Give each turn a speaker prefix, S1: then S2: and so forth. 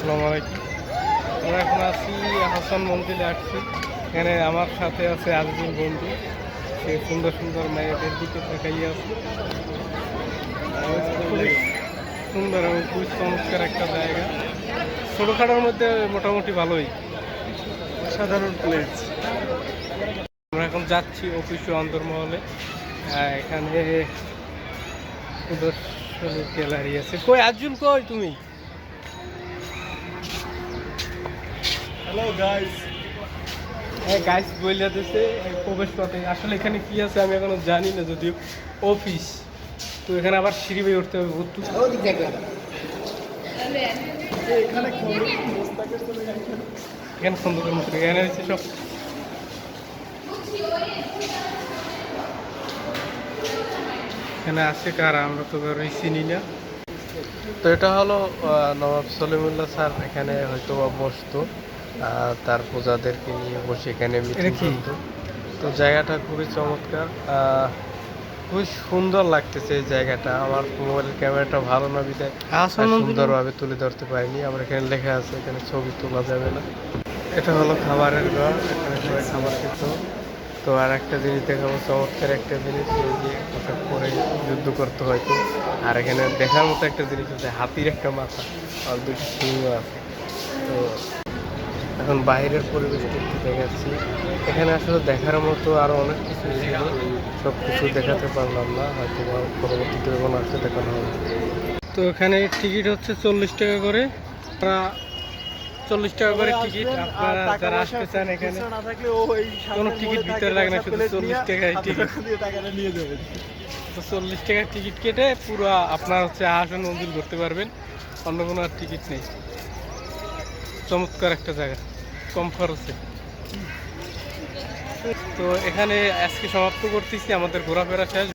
S1: আসসালামু আলাইকুম। আমরা এখন আছি হাসান মন্দিরে আসছি। এখানে আমার সাথে আছে আরেকজন বন্ধু, সে সুন্দর সুন্দর মেয়েদের দিকে তাকাইয়ে আছে। খুবই সুন্দর এবং খুবই চমৎকার একটা জায়গা, ছোটোখাটোর মধ্যে মোটামুটি ভালোই, সাধারণ প্লেস। আমরা এখন যাচ্ছি অফিস অন্দরমহলে। এখানে প্রদর্শনী গ্যালারি আছে। কই আজুল, কই তুমি?
S2: Hello guys.
S1: হ্যাঁ গাইস বইলা দিছে প্রবেশ পথে। আসলে এখানে কি আছে আমি এখনো জানি না, যদিও অফিস তো এখানে আবার সিঁড়ি বেয়ে উঠতে হবে। এখানে খন্দকের মতো এখানে হচ্ছে সব। এখানে আছে কারা, আমরা তো কারোই চিনি না। তো এটা হলো নবাব সলিমুল্লাহ স্যার এখানে হয়তো বসতো, তার প্রজাদেরকে নিয়ে বসে এখানে মিটিং করতো। তো জায়গাটা খুবই চমৎকার, খুবই সুন্দর লাগতেছে এই জায়গাটা। আমার মোবাইলের ক্যামেরাটা ভালো না বিধায় সুন্দরভাবে তুলে ধরতে পারিনি। আমরা এখানে লেখা আছে, এখানে ছবি তোলা যাবে না। এটা হলো খাবারের ঘর, এখানে সবাই খাবার খেত। তো আর একটা জিনিস দেখাবো, চমৎকার একটা জিনিস, এই যে পোশাক পরে যুদ্ধ করতে হয়তো। আর এখানে দেখার মতো একটা জিনিস আছে, হাতির একটা মাথা আর দুটি সিংহ আছে। তো এখন বাইরের পরিবেশটা একটু দেখাচ্ছি। এখানে আসলে দেখার মতো আরও অনেক কিছু ছিল, সব কিছু দেখাতে পারলাম না, হয়তো পরবর্তীতে যখন আসতে দেখানো হবে। তো এখানে টিকিট হচ্ছে 40 টাকা করে। আপনারা 40 টাকা করে টিকিট, আপনারা যারা আসতে চান এখানে কোনো টিকিট ভিতরে লাগে না, শুধু 40 টাকায় টিকিট
S2: নিয়ে যাবেন।
S1: তো 40 টাকার টিকিট কেটে পুরো আপনার হচ্ছে আসন মন্দির ঘুরতে পারবেন, অন্য কোনো আর টিকিট নেই। চমৎকার একটা জায়গা, কম খরচে। তো এখানে আজকে সমাপ্ত করতেছি, আমাদের ঘোরাফেরা শেষ।